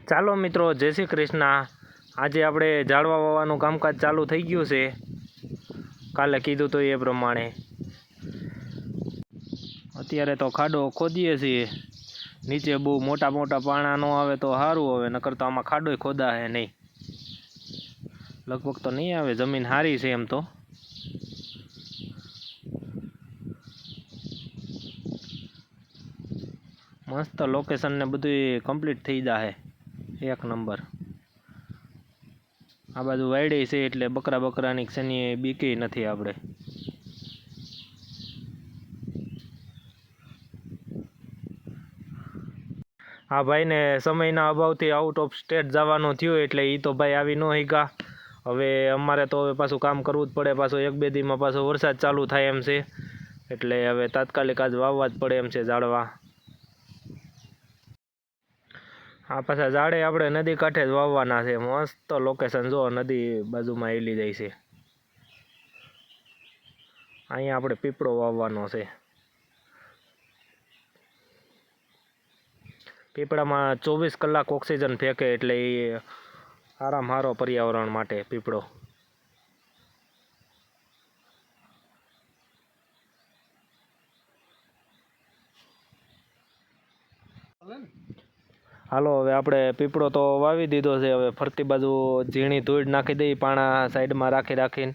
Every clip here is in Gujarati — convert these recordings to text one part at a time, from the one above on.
ચાલો મિત્રો, જય શ્રી કૃષ્ણ। આજે આપણે ઝાડવા વાવવાનું કામકાજ ચાલુ થઈ ગયું છે। કાલે કીધું તો એ પ્રમાણે અત્યારે તો ખાડો ખોદીએ છીએ। નીચે બહુ મોટા મોટા પાણા ન આવે તો સારું આવે, નકર તો આમાં ખાડોય ખોદાશે નહીં। લગભગ તો નહીં આવે, જમીન સારી છે એમ તો। મસ્ત લોકેશન ને બધું કમ્પ્લીટ થઈ જશે, એક નંબર। આ બાજુ વાયડે છે એટલે બકરાની ક્ષની બીકે નથી આપણે। આ ભાઈને સમયના અભાવથી આઉટ ઓફ સ્ટેટ જવાનું થયું એટલે એ તો ભાઈ આવી ન શક્યા। હવે અમારે તો હવે પાછું કામ કરવું જ પડે। પાછો એક બે દીમાં પાછો વરસાદ ચાલુ થાય એમ છે, એટલે હવે તાત્કાલિક આજ વાવવા જ પડે એમ છે ઝાડવા। આ પાછા ઝાડે આપણે નદી કાંઠે જ વાવવાના છે। મસ્ત લોકેશન જો, નદી બાજુમાં હેલી જાય છે। અહીંયા આપણે પીપળો વાવવાનો છે। પીપળામાં 24 કલાક ઓક્સિજન ફેંકે, એટલે એ આરામ સારો પર્યાવરણ માટે પીપળો। હાલો, હવે આપણે પીપળો તો વાવી દીધો છે। હવે ફરતી બાજુ ઝીણી ધૂળ નાખી દઈ, પાણા સાઈડમાં રાખીને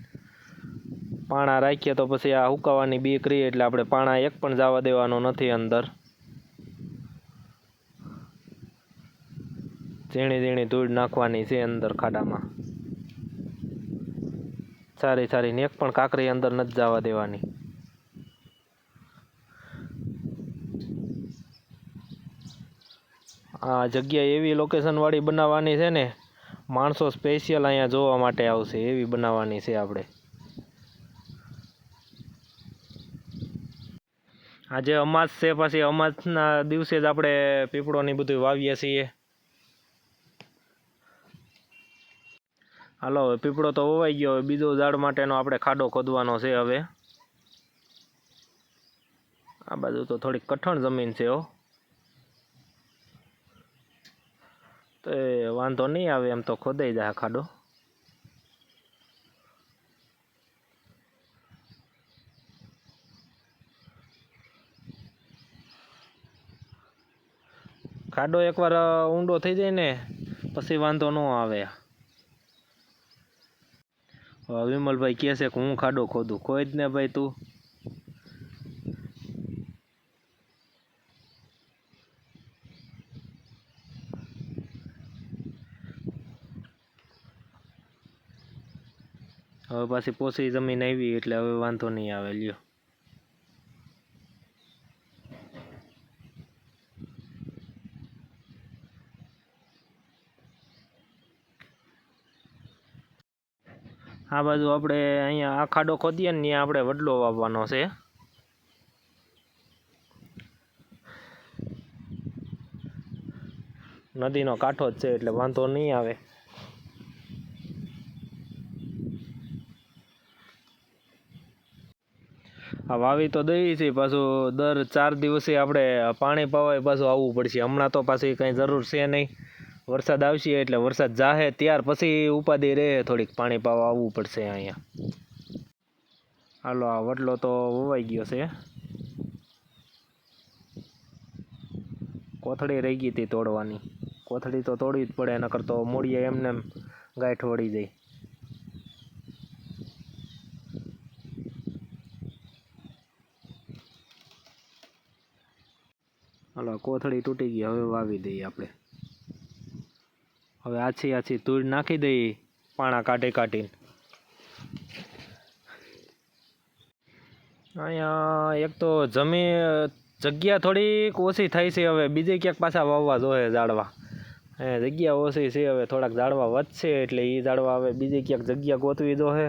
પાણા રાખીએ તો પછી આ હુકાવાની બીક રહી, એટલે આપણે પાણા એક પણ જવા દેવાનું નથી અંદર। ઝીણી ધૂળ નાખવાની છે અંદર ખાડામાં, સારી ને એક પણ કાંકરી અંદર નથી જવા દેવાની। આ જગ્યા એવી લોકેશન વાળી બનાવવાની છે ને, માણસો સ્પેશિયલ અહીંયા જોવા માટે આવશે એવી બનાવવાની છે આપણે। આજે અમાસ છે, પછી અમાસના દિવસે જ આપણે પીપળોની બધું વાવીએ છીએ। હાલો, હવે પીપળો તો વવાઈ ગયો, હવે બીજો ઝાડ માટેનો આપણે ખાડો ખોદવાનો છે। હવે આ બાજુ તો થોડીક કઠણ જમીન છે હો, તો એ વાંધો નહીં આવે, એમ તો ખોદાઈ જાય ખાડો। ખાડો એકવાર ઊંડો થઈ જાય ને પછી વાંધો ન આવે। વિમલભાઈ કહે છે કે હું ખાડો ખોદું, ખોદ ને ભાઈ તું। હવે પાછી પોસી જમીન આવી એટલે હવે વાંધો નહીં આવે, લ્યો। આ બાજુ આપણે અહીંયા આ ખાડો ખોદીએ ને ત્યાં આપણે વડલો વાવવાનો છે। નદીનો કાંઠો જ છે એટલે વાંધો નહીં આવે। આ વાવી તો દઈ છે, પાછું દર 4 દિવસે આપણે પાણી પાવાય પાછું આવવું પડશે। હમણાં તો પાછી કંઈ જરૂર છે નહીં, વરસાદ આવશે એટલે વરસાદ જાહે ત્યાર પછી ઉપાધિ રહે, થોડીક પાણી પાવા આવવું પડશે અહીંયા। હાલો, આ વડલો તો વવાઈ ગયો છે। કોથળી રહી ગઈ હતી તોડવાની, કોથળી તો તોડવી જ પડે, નકર તો મૂળીએ એમને ગાંઠ વળી જાય। હાલો, કોથળી તૂટી ગઈ, હવે વાવી દઈએ આપણે। હવે આછી ધૂળ નાખી દઈએ, પાણા કાઢીને। અહીંયા એક તો જગ્યા થોડીક ઓછી થાય છે, હવે બીજે ક્યાંક પાછા વાવવા જોઈએ ઝાડવા। જગ્યા ઓછી છે, હવે થોડાક ઝાડવા વધશે એટલે એ ઝાડવા હવે બીજે ક્યાંક જગ્યા ગોતવી જોઈએ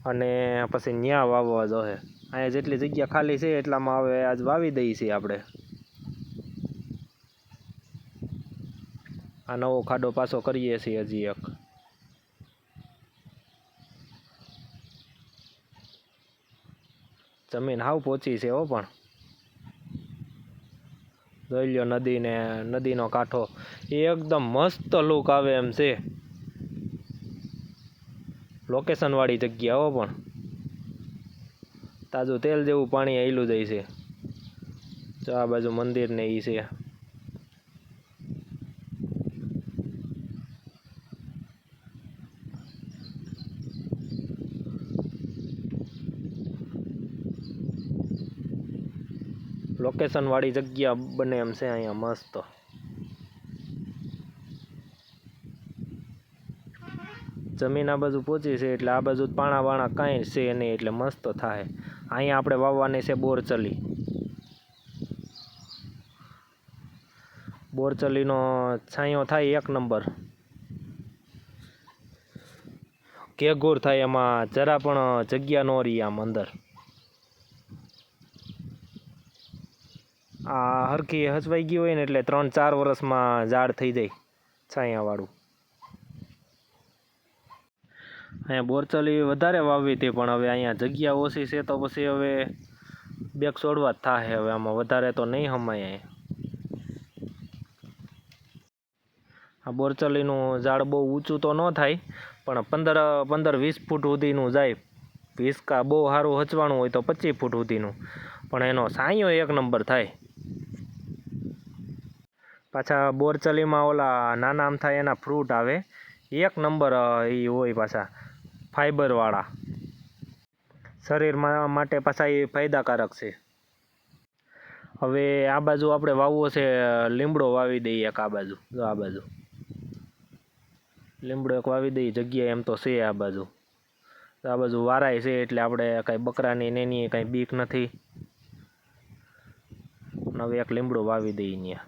અને પછી ન્યા વાવવા જોઈએ। અહીંયા જેટલી જગ્યા ખાલી છે એટલામાં હવે આજ વાવી દઈએ છીએ આપણે। આ નવો ખાડો પાછો કરીએ છીએ હજી એક। જમીન હાવ પોચી છે હો, પણ જોઈ લ્યો નદીને, નદીનો કાંઠો એકદમ મસ્ત લુક આવે એમ છે. લોકેશનવાળી જગ્યા હો, પણ તાજું તેલ જેવું પાણી આયલું જાય છે. જો આ બાજુ મંદિર ને ઈ છે. લોકેશનવાળી જગ્યા બને એમ છે અહીંયા મસ્ત. જમીન આ બાજુ પહોંચી છે એટલે આ બાજુ પાણા બાણા કાંઈ છે નહીં, એટલે મસ્ત થાય. અહીંયા આપણે વાવવાની છે બોરચલી. બોરચલીનો છાંયો થાય એક નંબર. ઘેઘૂર થાય, એમાં જરા પણ જગ્યા ન રહી આમ અંદર. આ હરખી હસવાઈ ગઈ હોય ને એટલે 3-4 વર્ષમાં ઝાડ થઈ જાય છાંયાવાળું. અહીંયા બોરચલી વધારે વાવી હતી, પણ હવે અહીંયા જગ્યા ઓછી છે તો પછી હવે બેક છોડવા જ થાય. હવે આમાં વધારે તો નહીં હમાય. આ બોરચલીનું ઝાડ બહુ ઊંચું તો ન થાય, પણ 15-20 ફૂટ સુધીનું જાય. હિસકા બહુ સારું હચવાનું હોય તો 25 ફૂટ સુધીનું, પણ એનો છાંયો એક નંબર થાય. પાછા બોરચલીમાં ઓલા નાના આમ થાય એના ફ્રૂટ આવે, એક નંબર એ હોય. પાછા ફાઈબરવાળા, શરીર માટે પાછા એ ફાયદાકારક છે. હવે આ બાજુ આપણે વાવવો છે લીમડો, વાવી દઈએ એક આ બાજુ. જો આ બાજુ લીમડો એક વાવી દઈએ, જગ્યા એમ તો છે આ બાજુ. આ બાજુ વારાય છે એટલે આપણે કાંઈ બકરાની નેની કાંઈ બીક નથી. હવે એક લીમડો વાવી દઈએ ત્યાં.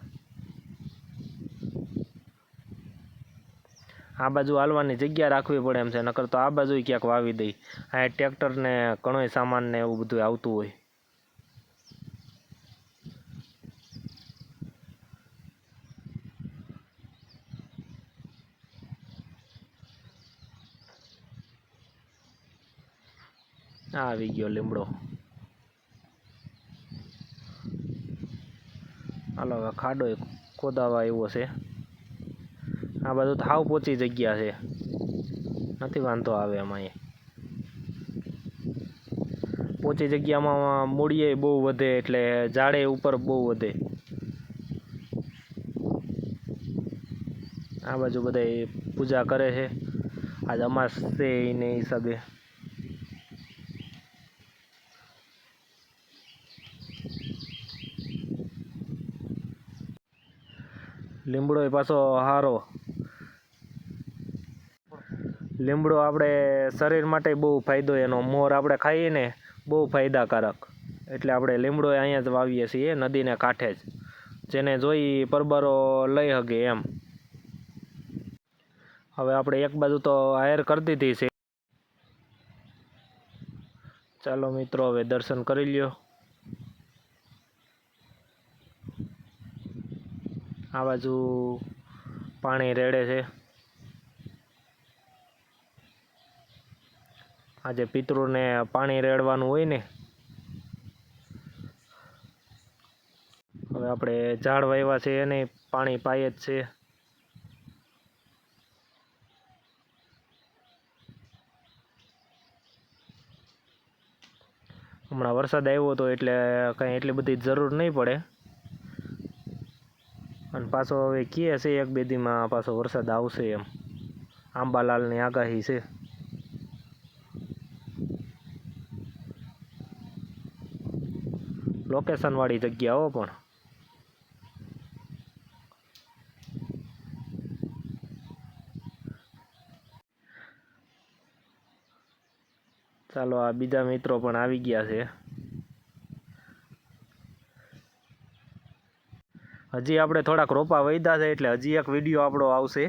આ બાજુ હાલવાની જગ્યા રાખવી પડે એમ છે, નકર તો આ બાજુ ક્યાંક વાવી દઈ. આ ટ્રેક્ટરને ઘણોય સામાન ને એવું બધું આવતું હોય. આવી ગયો લીમડો. હાલો હવે ખાડો ખોદાવા એવો છે. આ બાજુ તો હાવ પોચી જગ્યા છે, નથી વાંધો આવે એમાં. પોચી જગ્યામાં મૂળીએ બહુ વધે એટલે ઝાડે ઉપર બહુ વધે. આ બાજુ બધા પૂજા કરે છે, આજ અમાસ છે એને હિસાબે. લીમડો એ પાછો સારો. લીમડો આપણે શરીર માટે બહુ ફાયદો, એનો મોર આપણે ખાઈએ ને બહુ ફાયદાકારક. એટલે આપણે લીમડો અહીંયા જ વાવીએ છીએ, નદીને કાંઠે જ. જેને જોઈ પરબારો લઈ શકે એમ. હવે આપણે એક બાજુ તો હાયર કરી દીધી છે. ચાલો મિત્રો, હવે દર્શન કરી લ્યો. આ બાજુ પાણી રેડે છે. આજે પિતૃને પાણી રેડવાનું હોય ને. હવે આપણે ઝાડ વાવ્યા છે એને પાણી પાય જ છે. હમણાં વરસાદ આવ્યો હતો એટલે કંઈ એટલી બધી જરૂર નહીં પડે. અને પાછો હવે કહે છે 1-2 દીમાં પાછો વરસાદ આવશે એમ. આંબાલાલની આગાહી છે. લોકેશનવાળી જગ્યા હો, પણ ચાલો આ બીજા મિત્રો પણ આવી ગયા છે. હજી આપણે થોડાક રોપા વૈધા છે એટલે હજી એક વિડીયો આપણો આવશે.